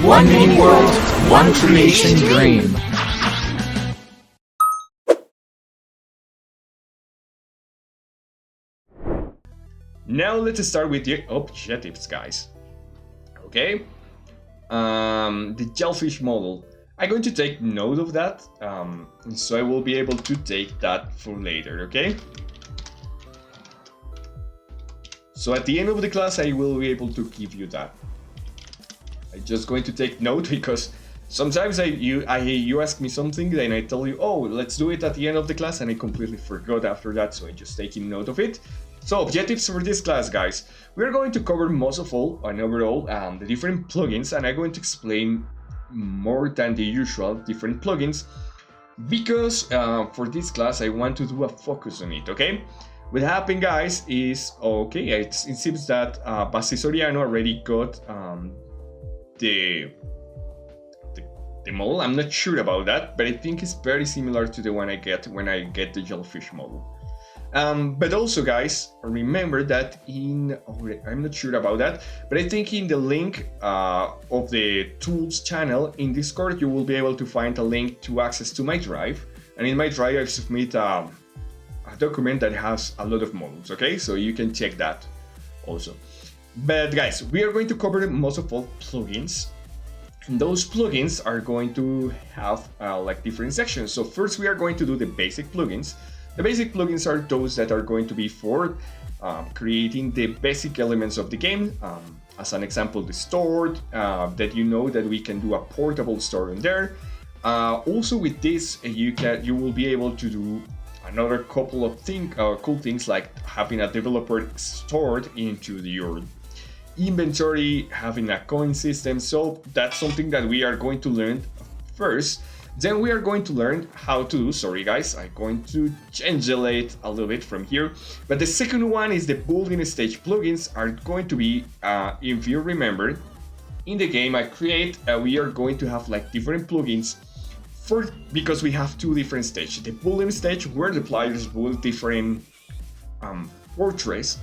One main world, one creation dream. Now let's start with the objectives, guys. Okay, the jellyfish model. I'm going to take note of that, so I will be able to take that for later, okay? So at the end of the class, I will be able to give you that. I'm just going to take note because sometimes you ask me something, then I tell you, oh, let's do it at the end of the class, and I completely forgot after that, so I'm just taking note of it. So objectives for this class, guys. We're going to cover most of all and overall the different plugins, and I'm going to explain more than the usual different plugins because for this class I want to do a focus on it, okay? What happened, guys, is, okay, it seems that Basti Soriano already got the model. I'm not sure about that, but I think it's very similar to the one I get when I get the jellyfish model. But also, guys, remember that I'm not sure about that, but I think in the link of the tools channel in Discord, you will be able to find a link to access to my drive. And in my drive, I submit a document that has a lot of models, okay? So you can check that also. But guys, we are going to cover most of all plugins. And those plugins are going to have like different sections. So first we are going to do the basic plugins. The basic plugins are those that are going to be for creating the basic elements of the game. As an example, the store, that you know that we can do a portable store in there. Also with this, you will be able to do another couple of cool things like having a developer stored into your inventory, having a coin system. So that's something that we are going to learn first. Then we are going to learn how to do, sorry guys, I'm going to change the light a little bit from here. But the second one is the building stage plugins are going to be, if you remember, in the game I create, we are going to have like different plugins because we have two different stages. The building stage where the players build different fortress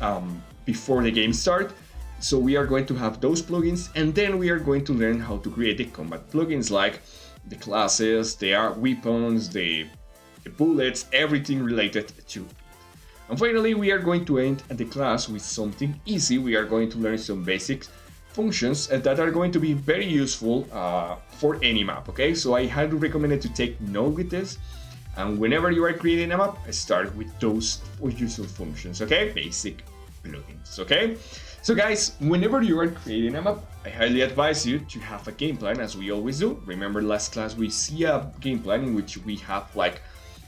before the game starts. So we are going to have those plugins, and then we are going to learn how to create the combat plugins like the classes, the weapons, the bullets, everything related to it. And finally, we are going to end the class with something easy. We are going to learn some basic functions that are going to be very useful for any map, okay? So I highly recommend to take note with this. And whenever you are creating a map, start with those useful functions, okay? Basic plugins, okay? So guys, whenever you are creating a map, I highly advise you to have a game plan as we always do. Remember last class we see a game plan in which we have like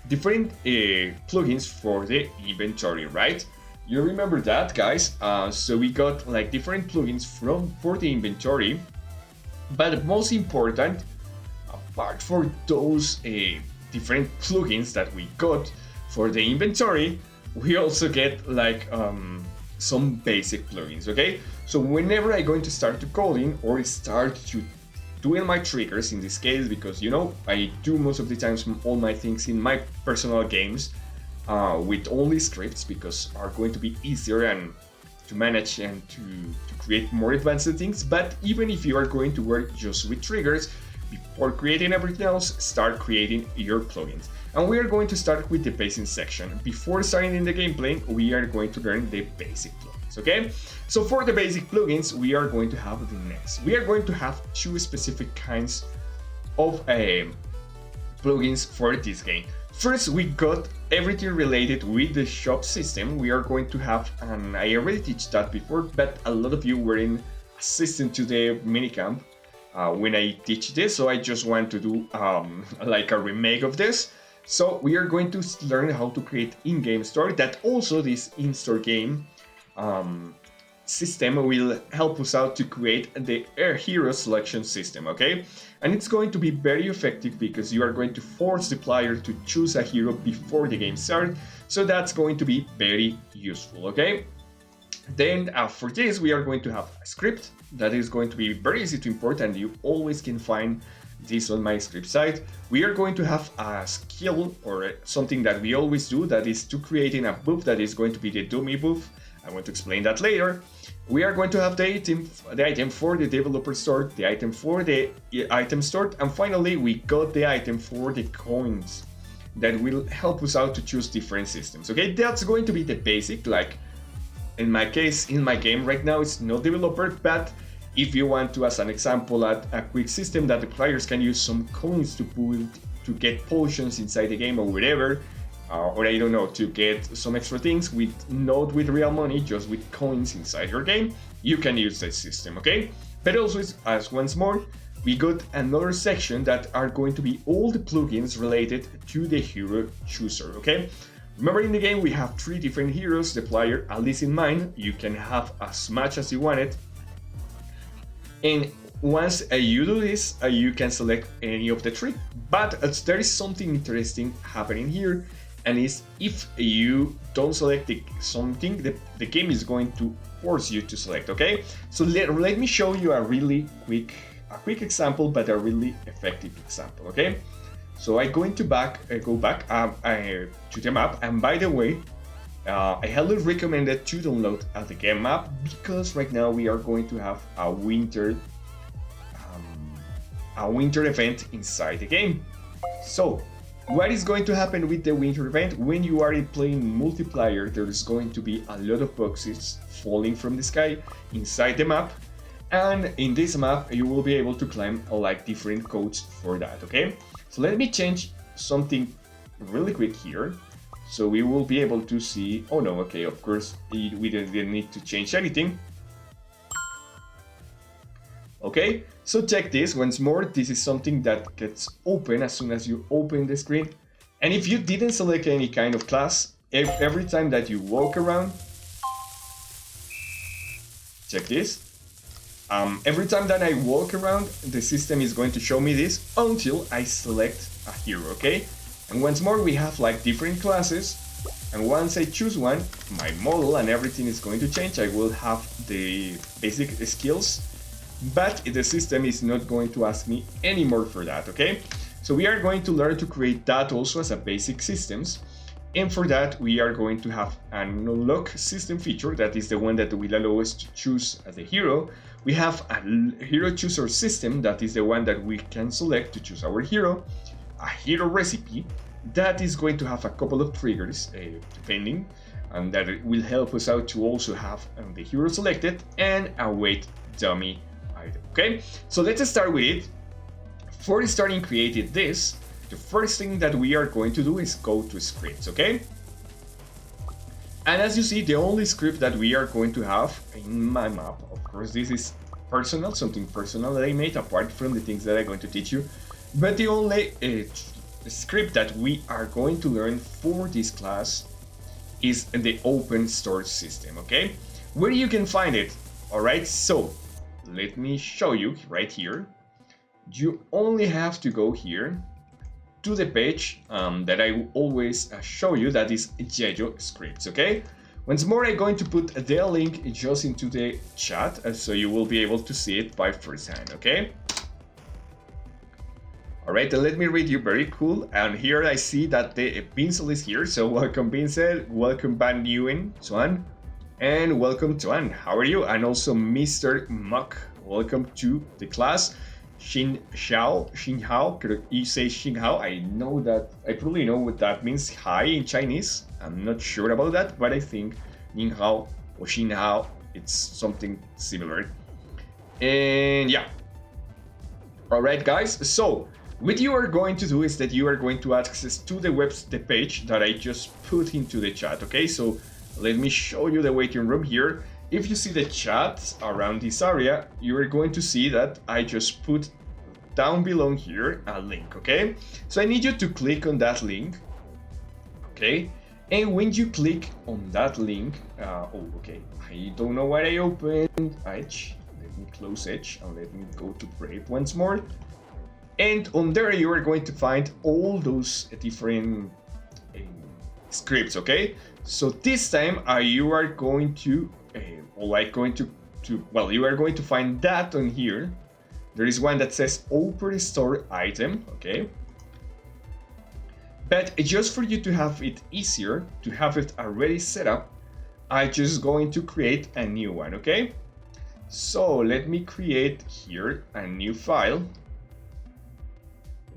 different plugins for the inventory, right? You remember that, guys? So we got like different plugins for the inventory, but most important, apart for those different plugins that we got for the inventory, we also get like some basic plugins, okay? So whenever I'm going to start to coding or start to doing my triggers in this case, because you know I do most of the times all my things in my personal games with only scripts because are going to be easier and to manage and to create more advanced things. But even if you are going to work just with triggers, before creating everything else, start creating your plugins. And we are going to start with the basic section. Before starting in the gameplay, we are going to learn the basic plugins, okay? So for the basic plugins, we are going to have the next. We are going to have two specific kinds of plugins for this game. First, we got everything related with the shop system. We are going to have, and I already teach that before, but a lot of you were in assistant to the minicamp when I teach this, so I just want to do like a remake of this. So we are going to learn how to create in-game store. That also this in-store game system will help us out to create the hero selection system, okay? And it's going to be very effective because you are going to force the player to choose a hero before the game starts. So that's going to be very useful, okay? Then for this, we are going to have a script that is going to be very easy to import, and you always can find this on my script site. We are going to have a skill or something that we always do, that is to creating a buff that is going to be the dummy buff. I want to explain that later. we are going to have the item for the developer store, the item for the item store, and finally we got the item for the coins that will help us out to choose different systems. Okay, that's going to be the basic. Like in my case, in my game right now, it's not developer, but if you want to, as an example, add a quick system that the players can use some coins to get potions inside the game or whatever, or I don't know, to get some extra things not with real money, just with coins inside your game, you can use that system, okay? But also, as once more, we got another section that are going to be all the plugins related to the hero chooser, okay? Remember, in the game we have 3 different heroes. The player, at least in mine, you can have as much as you want it. And once you do this, you can select any of the 3. But there is something interesting happening here, and is if you don't select something, the game is going to force you to select, okay? So let me show you a really quick example, but a really effective example, okay? So I'm going to go back to the map, and by the way, I highly recommend it to download the game map, because right now we are going to have a winter event inside the game. So what is going to happen with the winter event? When you are playing multiplayer, there is going to be a lot of boxes falling from the sky inside the map, and in this map you will be able to climb like different codes for that, okay? So let me change something really quick here, so we will be able to see. Oh no, okay, of course we didn't need to change anything. Okay, so check this once more. This is something that gets open as soon as you open the screen, and if you didn't select any kind of class, every time that you walk around, check this. Every time that I walk around, the system is going to show me this until I select a hero, okay? And once more, we have like different classes, and once I choose one, my model and everything is going to change. I will have the basic skills, but the system is not going to ask me anymore for that, okay? So we are going to learn to create that also as a basic systems. And for that, we are going to have an unlock system feature. That is the one that will allow us to choose the hero. We have a hero chooser system. That is the one that we can select to choose our hero. A hero recipe that is going to have a couple of triggers depending, and that will help us out to also have the hero selected, and a weight dummy item. Okay, so let's start with it. For starting creating this, the first thing that we are going to do is go to scripts, okay? And as you see, the only script that we are going to have in my map, of course, this is personal, something personal that I made apart from the things that I'm going to teach you, but the only script that we are going to learn for this class is the open source system, okay? Where you can find it, all right? So let me show you right here. You only have to go here to the page that I always show you, that is YeyoScripts, okay? Once more, I'm going to put the link just into the chat, so you will be able to see it by first hand, okay? All right, and let me read you, very cool. And here I see that the Pincel is here, so welcome Pincel, welcome Van Newen, Tuan, and welcome Tuan, how are you? And also Mr. Muck, welcome to the class. Xin Hao, you say Xin Hao. I know that, I probably know what that means, hi in Chinese. I'm not sure about that, but I think Ning Hao or Xin Hao, it's something similar. And yeah. Alright guys, so what you are going to do is that you are going to access to the page that I just put into the chat, okay? So let me show you the waiting room here. If you see the chat around this area, you are going to see that I just put down below here a link, okay? So I need you to click on that link, okay? And when you click on that link, oh, okay, I don't know what I opened. Edge, let me close Edge and let me go to Brave once more. And on there, you are going to find all those different scripts, okay? So this time, you are going to you are going to find that on here. There is one that says Open Store Item, okay? But just for you to have it easier, to have it already set up, I'm just going to create a new one, okay? So let me create here a new file.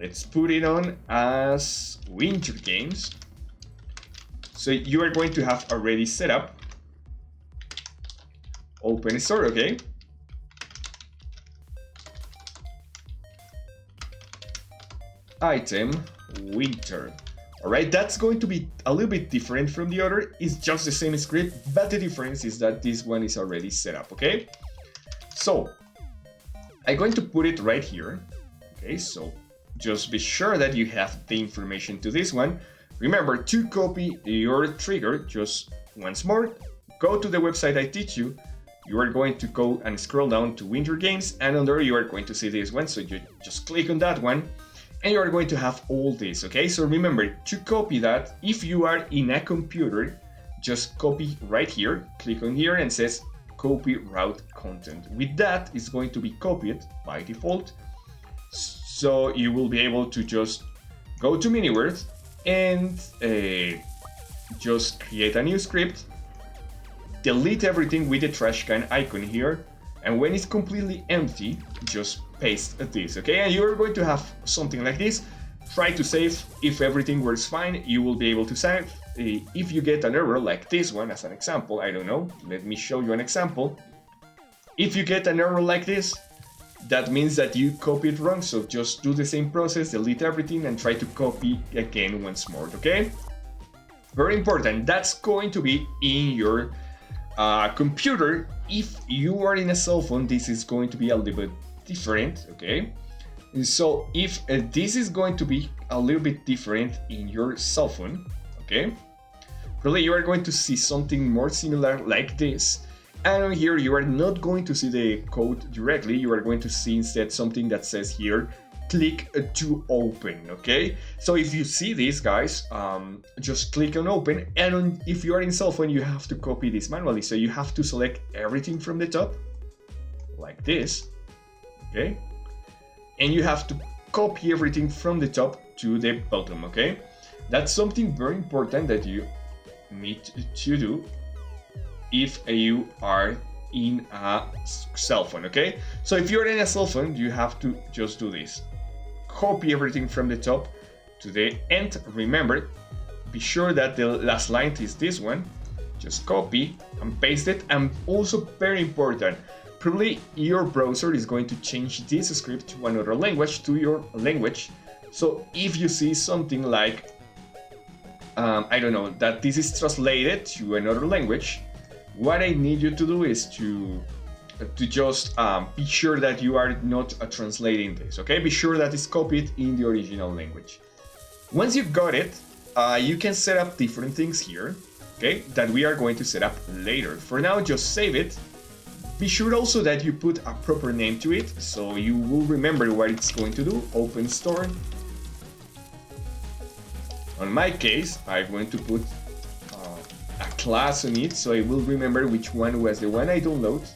Let's put it on as Winter Games. So you are going to have already set up. Open store, okay? Item, winter. Alright, that's going to be a little bit different from the other. It's just the same script, but the difference is that this one is already set up, okay? So, I'm going to put it right here. Okay, so just be sure that you have the information to this one. Remember to copy your trigger just once more. Go to the website I teach you. You are going to go and scroll down to Winter Games, and under you are going to see this one. So you just click on that one, and you are going to have all this, okay? So remember to copy that. If you are in a computer, just copy right here, click on here and says copy route content. With that, it's going to be copied by default. So you will be able to just go to MiniWord and just create a new script, delete everything with the trash can icon here, and when it's completely empty, just paste this, okay? And you're going to have something like this. Try to save. If everything works fine, you will be able to save. If you get an error like this one as an example, I don't know, let me show you an example. If you get an error like this, that means that you copied wrong, so just do the same process, delete everything and try to copy again once more, okay? Very important, that's going to be in your computer. If you are in a cell phone, this is going to be a little bit different, okay? So if this is going to be a little bit different in your cell phone, okay? Probably you are going to see something more similar like this. And here you are not going to see the code directly, you are going to see instead something that says here, click to open, okay? So if you see this, guys, just click on open, and if you are in cell phone, you have to copy this manually. So you have to select everything from the top, like this, okay? And you have to copy everything from the top to the bottom, okay? That's something very important that you need to do if you are in a cell phone, okay? So if you're in a cell phone, you have to just do this. Copy everything from the top to the end. Remember, be sure that the last line is this one. Just copy and paste it. And also very important, probably your browser is going to change this script to another language, to your language. So if you see something like, I don't know, that this is translated to another language, what I need you to do is to just be sure that you are not translating this, okay? Be sure that it's copied in the original language. Once you've got it, you can set up different things here, okay? That we are going to set up later. For now, just save it. Be sure also that you put a proper name to it, so you will remember what it's going to do. Open store. On my case, I'm going to put a class on it, so I will remember which one was the one I download,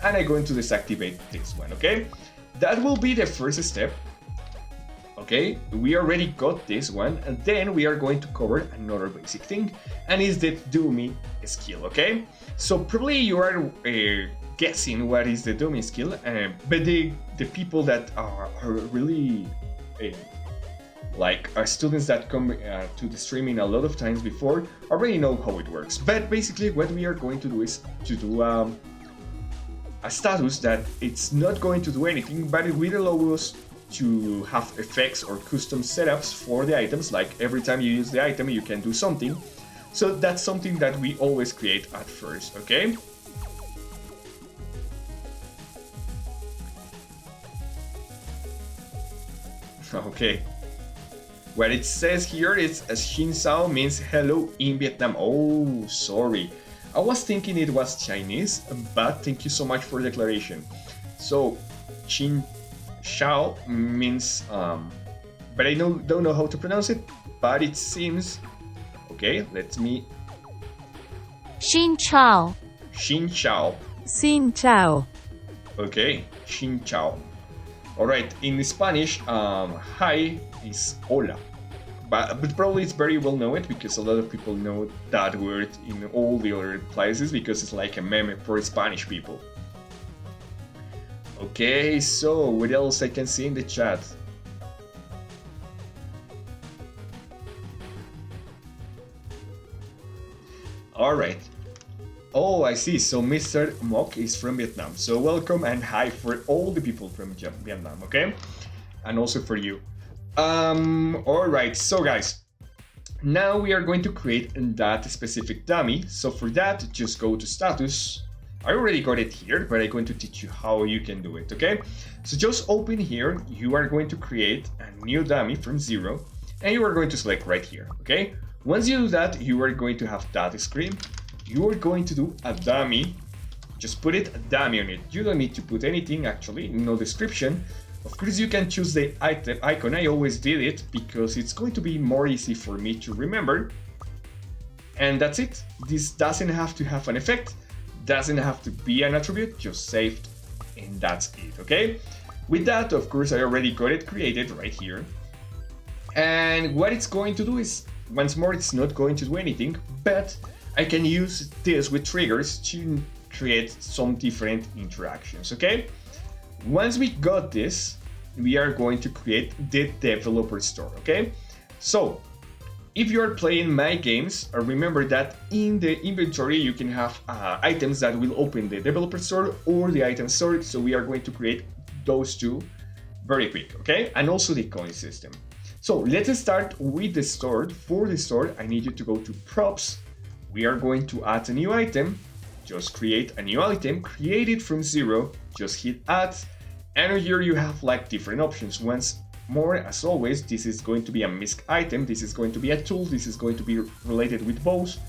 and I'm going to deactivate this one, okay? That will be the first step, okay? We already got this one, and then we are going to cover another basic thing, and it's the do me skill, okay? So probably you are guessing what is the do me skill, but the people that are really like students that come to the streaming a lot of times before already know how it works. But basically what we are going to do is to do a status that it's not going to do anything, but it will allow us to have effects or custom setups for the items, like every time you use the item you can do something. So that's something that we always create at first, okay? Okay. What it says here is Xin Sao means hello in Vietnam. Oh, sorry. I was thinking it was Chinese, but thank you so much for the declaration. So, Xin Sao means, but I don't know how to pronounce it, but it seems, okay, let me. Xin Chao. Xin Chao. Xin Chao. Okay, Xin Chao. Alright, in Spanish, hi is hola. But probably it's very well known because a lot of people know that word in all the other places because it's like a meme for Spanish people. Okay, so what else I can see in the chat? All right. Oh, I see. So Mr. Mok is from Vietnam. So welcome and hi for all the people from Vietnam, okay? And also for you. All right. So guys, now we are going to create that specific dummy. So for that, just go to status. I already got it here, but I'm going to teach you how you can do it, okay? So just open here. You are going to create a new dummy from 0, and you are going to select right here, okay? Once you do that, you are going to have that screen. You are going to do a dummy. Just put it a dummy on it. You don't need to put anything, actually, no description. Of course, you can choose the item icon. I always did it because it's going to be more easy for me to remember. And that's it. This doesn't have to have an effect. Doesn't have to be an attribute, just saved, and that's it, okay? With that, of course, I already got it created right here. And what it's going to do is, once more, it's not going to do anything, but I can use this with triggers to create some different interactions, okay? Once we got this, we are going to create the developer store, okay? So, if you are playing my games, remember that in the inventory you can have items that will open the developer store or the item store. So we are going to create those two very quick, okay? And also the coin system. So let's start with the store. For the store, I need you to go to props. We are going to add a new item. Just create a new item, create it from 0, just hit add. And here you have like different options. Once more, as always, this is going to be a misc item, this is going to be a tool, this is going to be related with bows.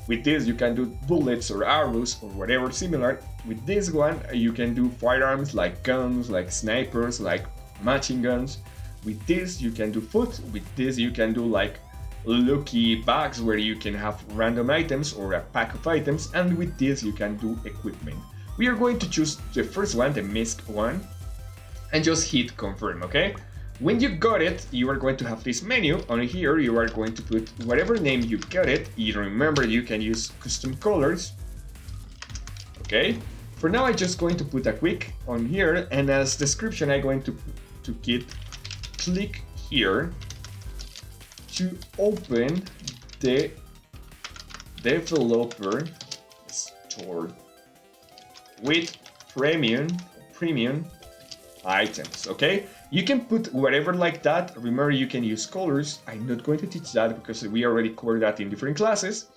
With this you can do bullets or arrows or whatever similar. With this one you can do firearms like guns, like snipers, like machine guns. With this you can do food, with this you can do like lucky bags where you can have random items or a pack of items, and with this you can do equipment. We are going to choose the first one, the misc one, and just hit confirm, okay? When you got it, you are going to have this menu. On here, you are going to put whatever name you got it. You remember you can use custom colors. Okay. For now, I'm just going to put a quick on here, and as description, I'm going to click here to open the developer store with premium items. Okay. You can put whatever like that. Remember, you can use colors. I'm not going to teach that because we already covered that in different classes.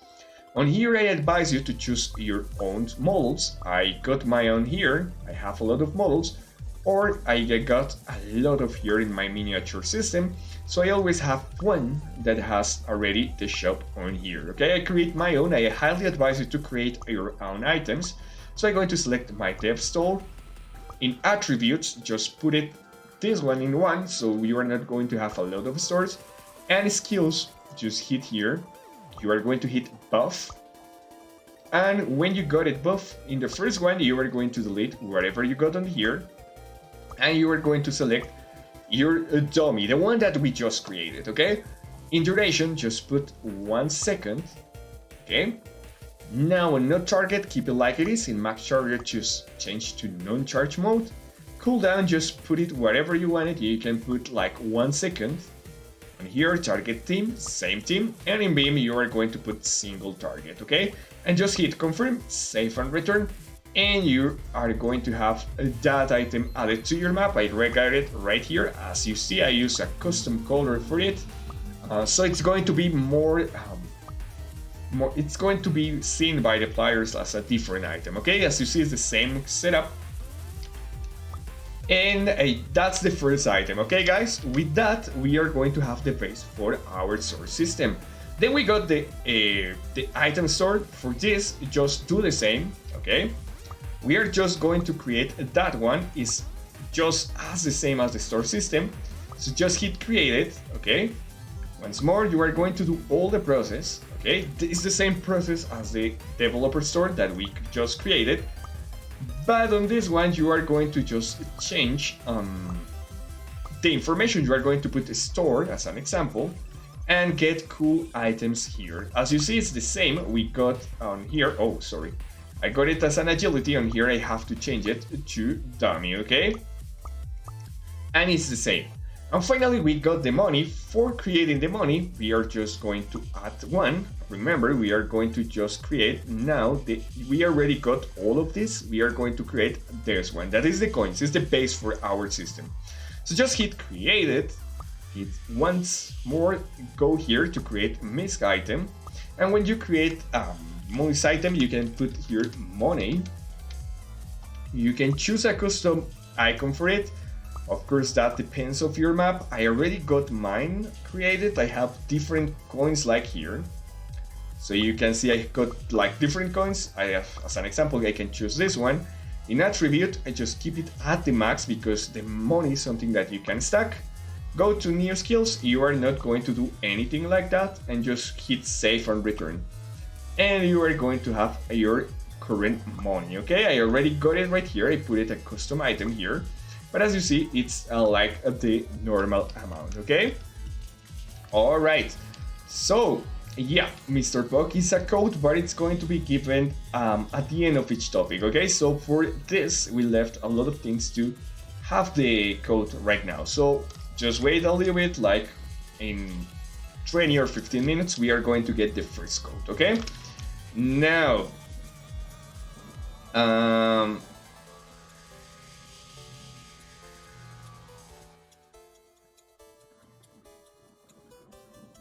On here, I advise you to choose your own models. I got my own here. I have a lot of models, or I got a lot of here in my miniature system. So I always have one that has already the shop on here. Okay, I create my own. I highly advise you to create your own items. So I'm going to select my dev store. In attributes, just put it this one in 1, so you are not going to have a lot of stores. And skills, just hit here. You are going to hit buff. And when you got it buff, in the first one, you are going to delete whatever you got on here. And you are going to select your dummy, the one that we just created, okay? In duration, just put 1 second, okay? Now on no target, keep it like it is. In max target, just change to non-charge mode. Cooldown, just put it wherever you want it. You can put like 1 second. And here, target team, same team. And in beam, you are going to put single target, okay? And just hit confirm, save and return. And you are going to have that item added to your map. I got it right here. As you see, I use a custom color for it. So it's going to be it's going to be seen by the players as a different item, okay? As you see, it's the same setup. And that's the first item, okay guys? With that, we are going to have the base for our source system. Then we got the item store. For this, just do the same, okay? We are just going to create that one. Is just as the same as the store system. So just hit create it, okay? Once more, you are going to do all the process, okay? It's the same process as the developer store that we just created. But on this one, you are going to just change the information. You are going to put a store as an example and get cool items here. As you see, it's the same we got on here. Oh, sorry. I got it as an agility, and here I have to change it to dummy, okay? And it's the same. And finally, we got the money. For creating the money, we are just going to add one. Remember, we are going to just create now. We already got all of this. We are going to create this one. That is the coins. It's the base for our system. So just hit create it. Hit once more. Go here to create misc item. And when you create this item, you can put here money. You can choose a custom icon for it. Of course, that depends on your map. I already got mine created. I have different coins like here. So you can see I got like different coins. I have, as an example, I can choose this one. In attribute, I just keep it at the max because the money is something that you can stack. Go to new skills. You are not going to do anything like that, and just hit save and return. And you are going to have your current money, okay? I already got it right here. I put it a custom item here. But as you see, it's like the normal amount, okay? All right. So, yeah, Mr. Puck is a code, but it's going to be given at the end of each topic, okay? So for this, we left a lot of things to have the code right now. So just wait a little bit, like in 20 or 15 minutes, we are going to get the first code, okay? Now,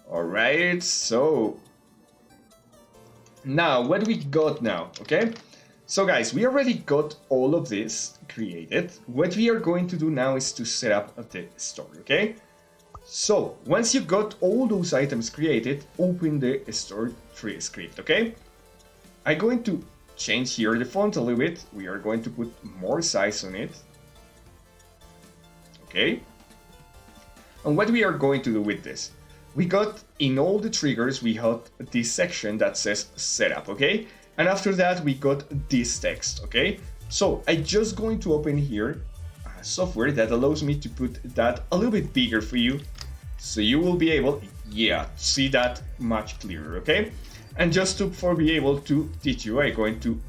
Alright, so now what we got now, okay? So guys, we already got all of this created. What we are going to do now is to set up the store, okay? So once you got all those items created, open the store tree script, okay? I'm going to change here the font a little bit. We are going to put more size on it, okay? And what we are going to do with this? We got in all the triggers, we have this section that says setup, okay? And after that, we got this text, okay? So I'm just going to open here a software that allows me to put that a little bit bigger for you. So you will be able, see that much clearer, okay? And just for be able to teach you, I'm going to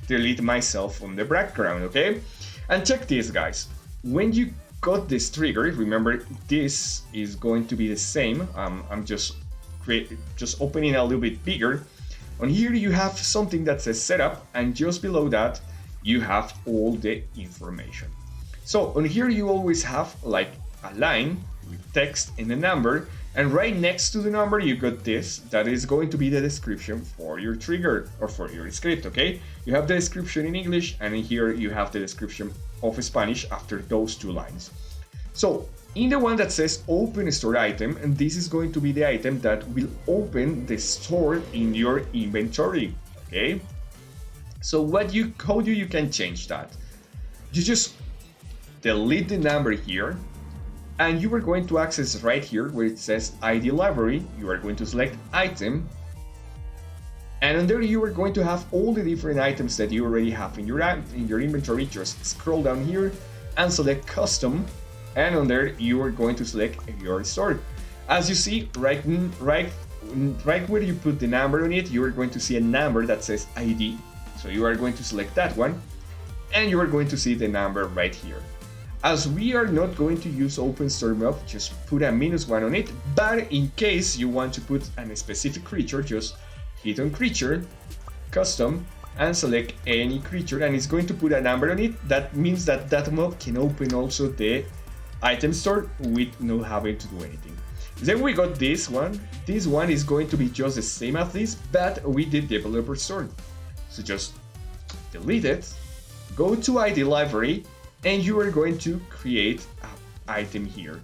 delete myself from the background, okay? And check this, guys. When you got this trigger, remember this is going to be the same. I'm just opening a little bit bigger. On here you have something that says setup, and just below that you have all the information. So on here you always have like a line with text and a number, and right next to the number you got this that is going to be the description for your trigger or for your script, okay? You have the description in English, and in here you have the description of Spanish after those two lines. So in the one that says open store item, and this is going to be the item that will open the store in your inventory, okay? So how do you can change that? You just delete the number here, and you are going to access right here where it says ID library. You are going to select item, and on there you are going to have all the different items that you already have in your inventory. Just scroll down here and select custom, and on there you are going to select your store. As you see, right where you put the number on it, you are going to see a number that says ID. So you are going to select that one, and you are going to see the number right here. As we are not going to use open store mob, just put a -1 on it, but in case you want to put a specific creature, just hit on creature, custom, and select any creature, and it's going to put a number on it. That means that that mob can open also the item store with not having to do anything. Then we got this one. This one is going to be just the same as this, but with the developer store. So just delete it, go to ID library, and you are going to create an item here.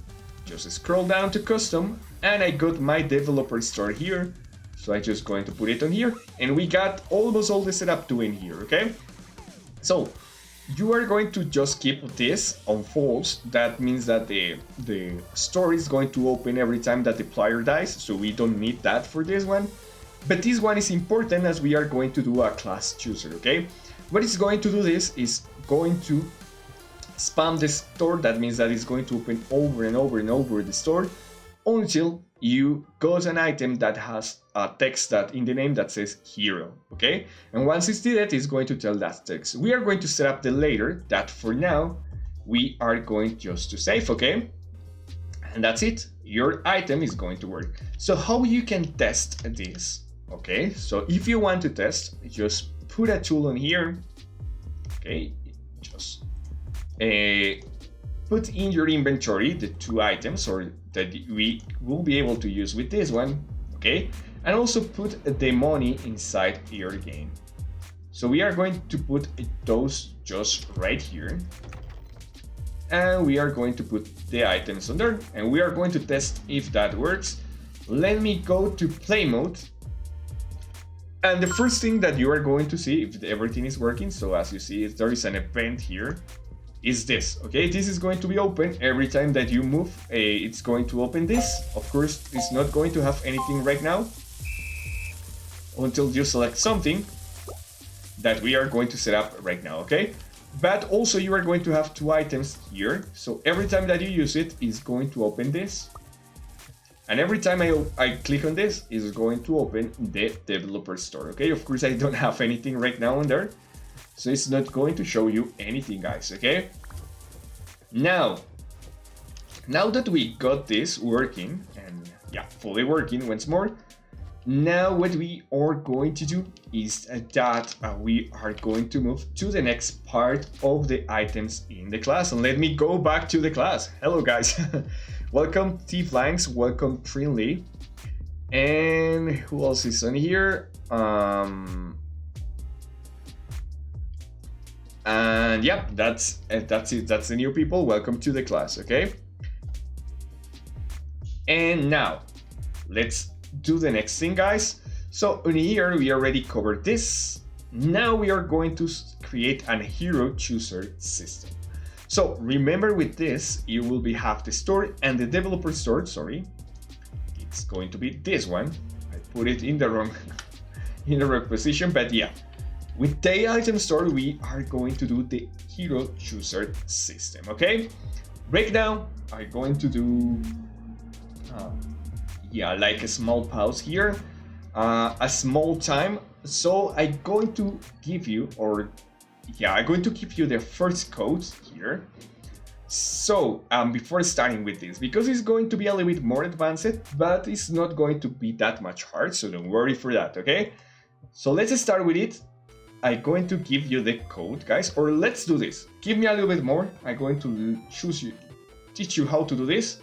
Just scroll down to custom, and I got my developer store here. So I'm just going to put it on here, and we got almost all the setup doing here, okay? So you are going to just keep this on false. That means that the store is going to open every time that the player dies, so we don't need that for this one. But this one is important as we are going to do a class chooser, okay? What it's going to do this is going to spam the store. That means that it's going to open over and over and over the store. until you got an item that has a text that in the name that says hero, okay? And once it's did it, it's going to tell that text. We are going to set up the layer that for now we are going just to save, okay? And that's it. Your item is going to work. So how you can test this, okay? So if you want to test, just put a tool on here, okay? Just put in your inventory the 2 items or that we will be able to use with this one, okay? And also put the money inside your game. So we are going to put those just right here. And we are going to put the items on there. And we are going to test if that works. Let me go to play mode. And the first thing that you are going to see if everything is working, so as you see, there is an event here, is this, okay? This is going to be open every time that you move. It's going to open this. Of course, it's not going to have anything right now until you select something that we are going to set up right now, okay? But also you are going to have 2 items here. So every time that you use it, it's going to open this. And every time I click on this, it's going to open the developer store, okay? Of course, I don't have anything right now on there. So it's not going to show you anything, guys, okay? Now that we got this working, and yeah, fully working once more, now what we are going to do is that we are going to move to the next part of the items in the class. And let me go back to the class. Hello, guys. Welcome, T-Flanks. Welcome, Trinley. And who else is on here? And yeah, that's it. That's the new people. Welcome to the class, okay? And now, let's do the next thing, guys. So in here, we already covered this. Now we are going to create a hero chooser system. So remember with this, you will have the store and the developer store, sorry. It's going to be this one. I put it in the wrong position, but yeah. With the item store, we are going to do the hero chooser system, okay? Right now, I'm going to do, like a small pause here, a small time. So I'm going to give you, I'm going to give you the first code here. So before starting with this, because it's going to be a little bit more advanced, but it's not going to be that much hard, so don't worry for that, okay? So let's start with it. I'm going to give you the code, guys, or let's do this. Give me a little bit more. I'm going to teach you how to do this,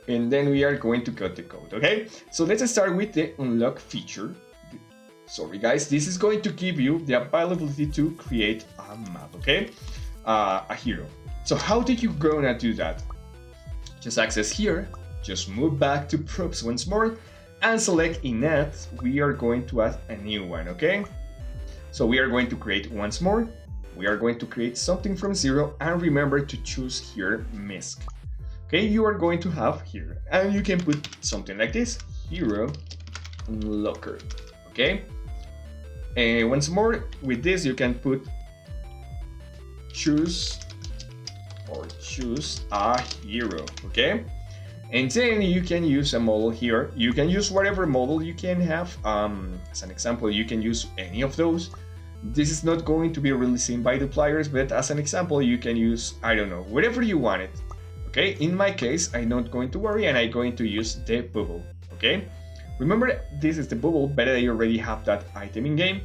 and then we are going to cut the code, okay? So let's start with the unlock feature. Sorry, guys, this is going to give you the availability to create a map, okay? A hero. So how did you gonna do that? Just access here, just move back to props once more, and select init. We are going to add a new one, okay? So we are going to create once more. We are going to create something from 0, and remember to choose here MISC. Okay, you are going to have here, and you can put something like this, hero unlocker. Okay, and once more with this you can put choose a hero. Okay, and then you can use a model here. You can use whatever model you can have. As an example, you can use any of those. This is not going to be really seen by the players, but as an example, you can use, I don't know, whatever you want it. Okay, in my case, I'm not going to worry, and I'm going to use the bubble. Okay, remember this is the bubble, but I already have that item in game.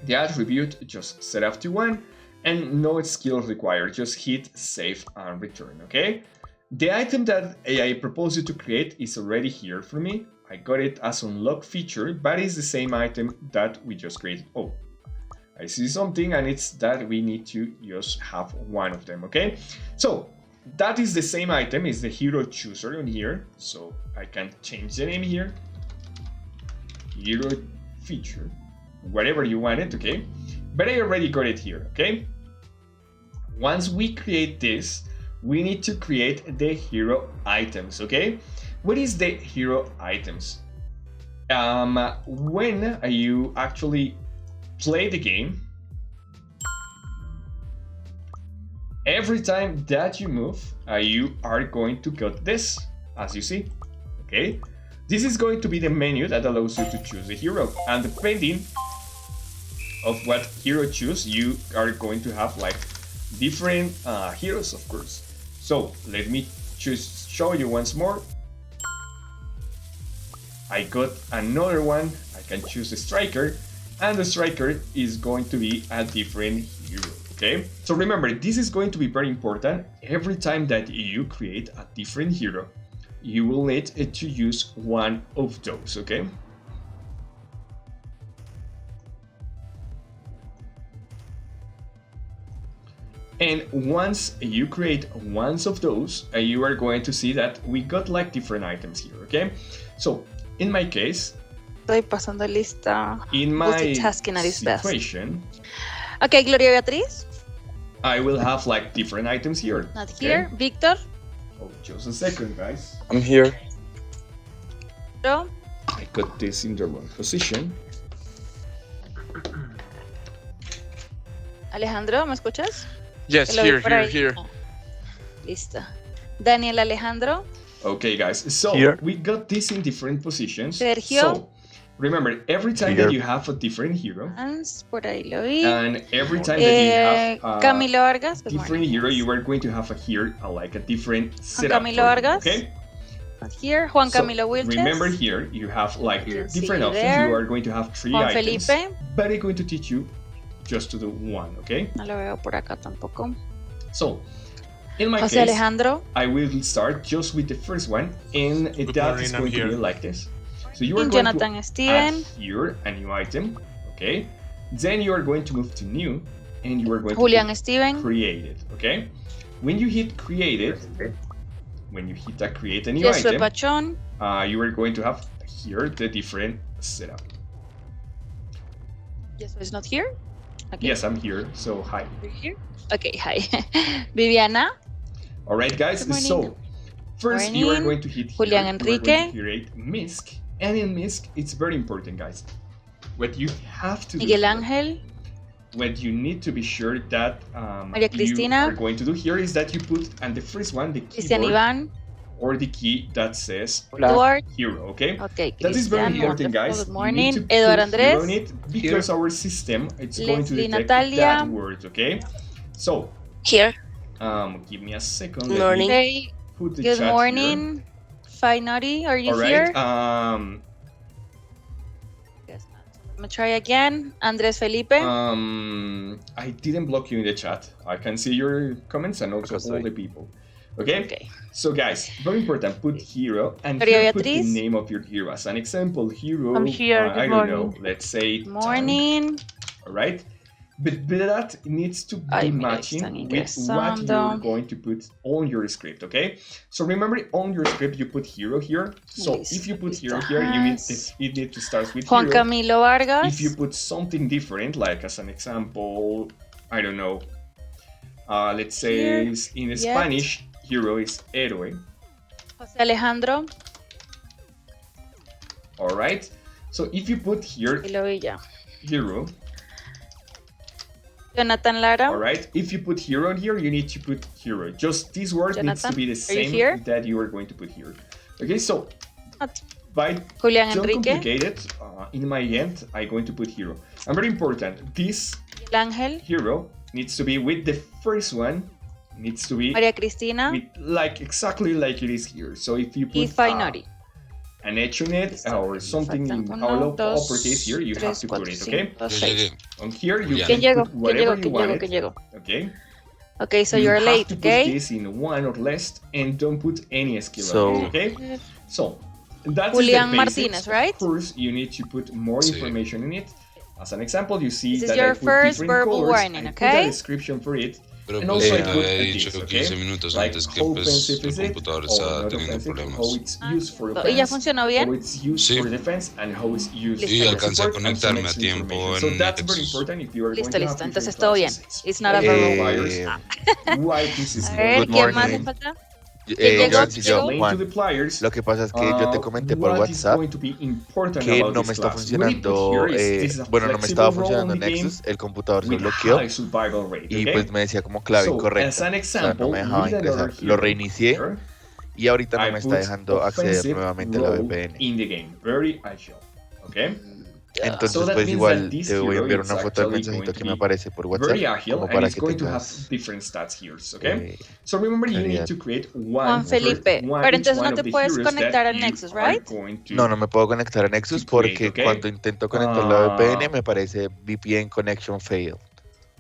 The attribute just set up to 1, and no skills required. Just hit save and return. Okay, the item that I propose you to create is already here for me. I got it as unlock feature, but it's the same item that we just created. Oh, I see something, and it's that we need to just have one of them, okay? So that is the same item, is the hero chooser on here. So I can change the name here, hero feature, whatever you want it, okay? But I already got it here, okay? Once we create this, we need to create the hero items, okay? What is the hero items? When you actually play the game, every time that you move, you are going to get this. as you see. Okay, this is going to be the menu that allows you to choose the hero, and depending of what hero choose, you are going to have like different heroes, of course. So let me show you once more. I got another one. I can choose a striker, and the striker is going to be a different hero. Okay, so remember, this is going to be very important. Every time that you create a different hero, you will need to use one of those. Okay, and once you create one of those, you are going to see that we got like different items here. Okay, so in my case, Estoy pasando lista. in my Multitasking at its best. situation, Okay, Gloria Beatriz. I will have like different items here. Not okay? here. Victor. Oh, just a second, guys. I'm here. Pedro. I got this in the wrong position. Alejandro, ¿me escuchas? Yes, Que lo vi here, por here, ahí. here. Ah, listo. Daniel Alejandro. Okay, guys. So Here. we got this in different positions. Sergio. So remember, every time Here. that you have a different hero, Hans, por ahí lo vi. and every time that you have a Camilo Vargas. Good different morning. hero, you are going to have like a different setup. Camilo for it, Vargas. Okay. Not here. Juan So, Camilo Wilches. remember here, you have like You can see different options. there. You are going to have 3 Juan items, Felipe. but I'm going to teach you just to do one. Okay. No lo veo por acá tampoco. So in my José case, Alejandro. I will start just with the first one, and that is going to be like this. So you are going Jonathan to Steven. add here a new item, okay? Then you are going to move to new, and you are going Julian to Steven. create it, okay? When you hit create it, when you hit create a new Jesús item, Pachón. you are going to have here the different setup. Jesús is not here. Okay. Yes, I'm here, so hi. You're here. Okay, hi. Viviana. All right, guys. Good morning. So first, you are Morning. going to hit here. Julian You are Enrique. going to create MISC, and in MISC, it's very important, guys. What you have to do Miguel here, Ángel. what you need to be sure that Maria you Cristina. are going to do here is that you put and the first one the Cristian keyboard Iván. or the key that says Eduard. hero. Okay. Okay, That is very Cristian. important, Wonderful. guys. Good You morning. need to Eduard put hero in Andrés. it because our system it's going to Leslie detect Natalia. that word. Okay. So Here. give me a second. Good let morning. me Okay, put the good chat morning. Finori, are you Here. All here? right. Guess not. Let me try again. Andres Felipe. I didn't block you in the chat. I can see your comments and also all the people. Okay? Okay. So guys, very important, put hero and Maria here put the Beatriz. name of your hero. As an example, hero, I'm here, I good don't know, morning. let's say Good morning. All right? But that needs to be Ay, mira, matching están with what ingresando. you're going to put on your script, okay? So remember, on your script, you put hero here. So if you put hero here, you need it need to start with Juan hero. Camilo Vargas. If you put something different, like as an example, I don't know, let's say Here, in yet. Spanish, hero is héroe. José Alejandro. All right. So if you put here Y lo vi ya. hero, Jonathan Lara. all right. If you put hero here, you need to put hero. Just this word needs to Jonathan, be the are you same here? that you are going to put here. Okay. So Not. by Julian don't Enrique. complicate it. In my end, I'm going to put hero. And very important, this Miguel Ángel. hero needs to be with the first one. Needs to be María Cristina. with, like exactly like it is here. So if you Y put Finori. an H on it or something in Faltan all 1, 2, uppercase here, you have 3, to 4, put it, okay? 5, Yo 6. llegué. On here you ¿Quién can llegó? put ¿Quién whatever llegó? you want ¿Quién llegó? okay? Okay, so you you're have late, to put okay? this in one or less and don't put any skill So- on it, okay? So that's Julian the basics. Martinez, right? Of course, you need to put more Sí. information in it. As an example, you see This is that your I put first different verbal colors, warning, I put okay? a description for it. Pero And pues also te I put había this, dicho okay? 15 minutos Like antes que how pues offensive el is it, computador or estaba not teniendo offensive, problemas. how it's used for ¿Y ya offense, funcionó bien? how it's used Sí. for defense, and how it's used Listo, Y for alcancé a support, and some conectarme a extra tiempo information. So en that's very Nexus. important if you are Listo, going to listo. have Entonces different todo bien. classes. It's not a verbal warning. Why this is A ver, Good ¿quién más le morning. falta? Yo, llegó? sí, yo, explain to Juan. the players Lo que pasa es que yo te comenté por what is WhatsApp going to be important que about no this me está class. What we put funcionando, here is this is a bueno, no me flexible estaba role funcionando on the Nexus, game el computador se with bloqueó high survival rate, y okay? pues me decía como clave So, incorrecta, as an o sea, example, no me dejaba with another ingresar. Lo hero reinicié here, Y ahorita no I me está put dejando acceder offensive nuevamente a la role VPN. in the game. Very agile. Okay? So Entonces, that pues means that igual this te voy a hero enviar is una foto del actually going mensajito to que me be aparece por WhatsApp, very agile como and para it's que going to have tengas different stats here. Okay? eh, So remember, you need claridad. to create Juan one for Felipe, one, pero each entonces one no of te the puedes heroes that conectar al you Nexus, are right? going No, no me puedo conectar a to Nexus create, porque okay? cuando intento conectar la VPN me aparece VPN connection failed.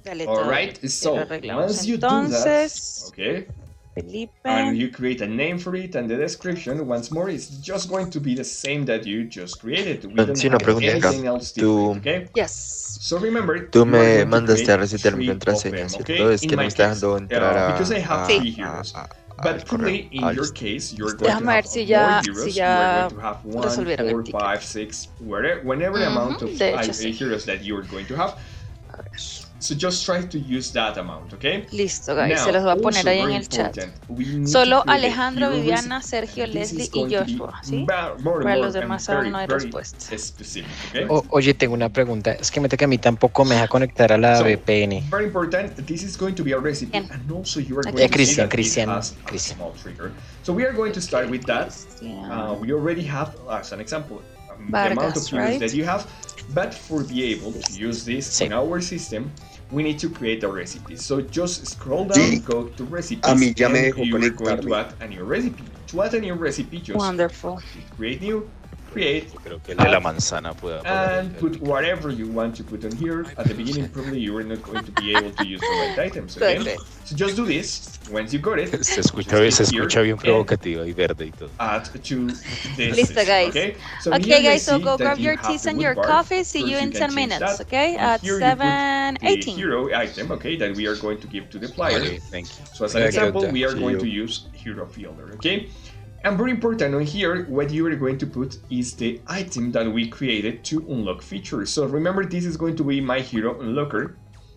Dale, All todo right, bien. Ya lo so arreglamos. once you do that, Entonces, okay, Felipe. and you create a name for it and the description, once more, it's just going to be the same that you just created. We don't Sí, una have pregunta. anything else Tú, different, okay? Yes. So remember, tú you are me going to mandaste a create resetear mi 3 of contraseña, them, ¿cierto? okay? Es In que no my me está case, dejando entrar because I have 3 Sí. heroes. al But correo. probably in your Listo. case, you're Listo. going to Déjame ver have si more ya, heroes. si You are ya going to have 1, resolvieron 4, el ticket. 5, 6, whenever amount of De hecho, sí. heroes that you are going to have. A ver. So just try to use that amount, okay? Listo, guys. Now, Se los voy a poner also ahí en very el chat. important, we need Solo to create a Alejandro, hero Viviana, recipe. Sergio, And this Leslie is y going to be Joshua, ¿sí? more Para los and demás very, aún no hay very respuesta. specific, okay? Oye, tengo una pregunta. Es que mete que a mí tampoco me deja conectar a la So, VPN. very important, this is going to be a recipe, Bien. and also you are Aquí going to see Cristian, that Cristian, it has a Cristian. small trigger. So we are going to start with that. Cristian. We already have, as an example, the Vargas, amount of heroes right? that you have, but for be able to use this Sí. in our system, we need to create a recipe. So just scroll down, Sí. go to recipes, A mí ya me and dejó you are going to conectarme. add a new recipe. To add a new recipe, just Wonderful. create new, create, Yo creo que el de la add, manzana puede and put whatever you want to put on here. At the beginning, probably you are not going to be able to use the right items, okay? Perfect. So just do this. Once you got it, Se just escucha, click se here escucha bien and provocativa y verde y todo. add to this Listo, system, guys. okay? So Okay, here you guys, so see go that grab you your have teas the and wood your bar. coffee. See First, you in can 10 change minutes, that. okay? And At here you put the 7:18. hero item, okay, that we are going to give to the player. Okay, thank you. So as an Okay, example, good. we are See going you. to use Hero Fielder, okay? And very important on here, what you are going to put is the item that we created to unlock features. So remember, this is going to be my hero unlocker.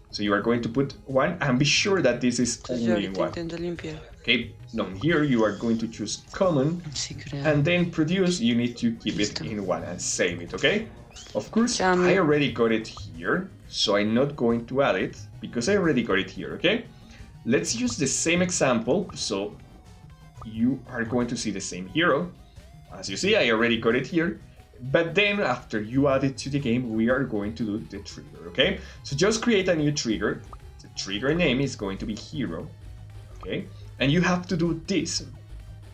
So you are going to put one and be sure that this is only one. Okay, down here you are going to choose common and then produce, you need to keep it in one and save it, okay? Of course, I already got it here, so I'm not going to add it because I already got it here, okay? Let's use the same example, so you are going to see the same hero. As you see, I already got it here, but then after you add it to the game, we are going to do the trigger, okay? So just create a new trigger. The trigger name is going to be hero, okay? And you have to do this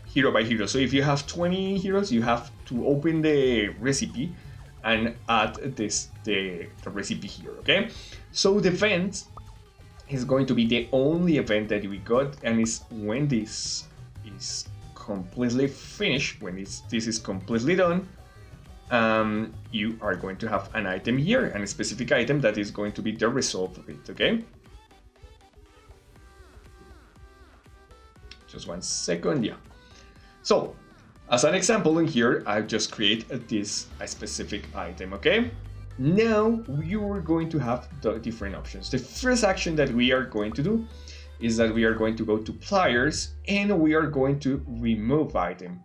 hero by hero. So if you have 20 heroes, you have to open the recipe and add this the recipe here, okay? So the event is going to be the only event that we got, and is when this is completely finished, when this is completely done, you are going to have an item here, and a specific item that is going to be the result of it, okay? Just 1 second, yeah. So, as an example in here, I just create a specific item, okay? Now, you are going to have the different options. The first action that we are going to do is that we are going to go to pliers and we are going to remove item.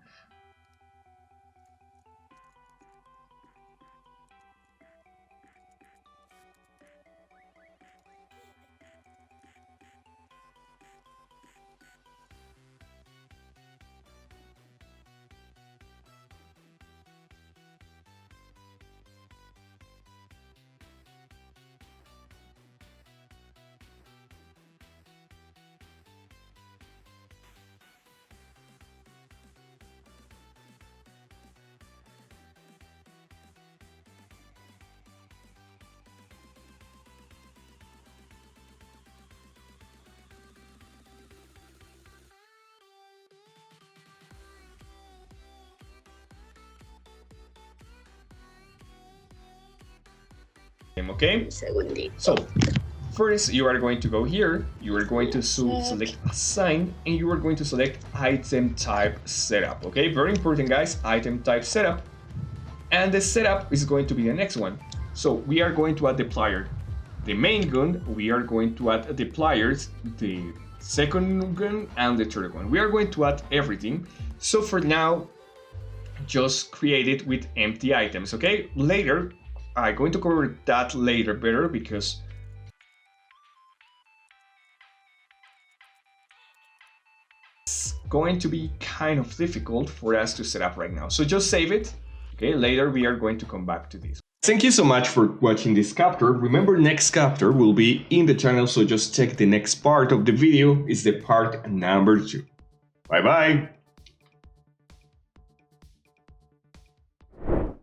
Okay, so first you are going to go here, you are going to select assign, and you are going to select item type setup. Okay, very important, guys, item type setup, and the setup is going to be the next one. So we are going to add the plier, the main gun, we are going to add the pliers, the second gun, and the third one. We are going to add everything. So for now, just create it with empty items. Okay, later I'm going to cover that later better, because it's going to be kind of difficult for us to set up right now. So just save it. Okay, later we are going to come back to this. Thank you so much for watching this chapter. Remember, next chapter will be in the channel, so just check the next part of the video. It's the part number 2. Bye bye.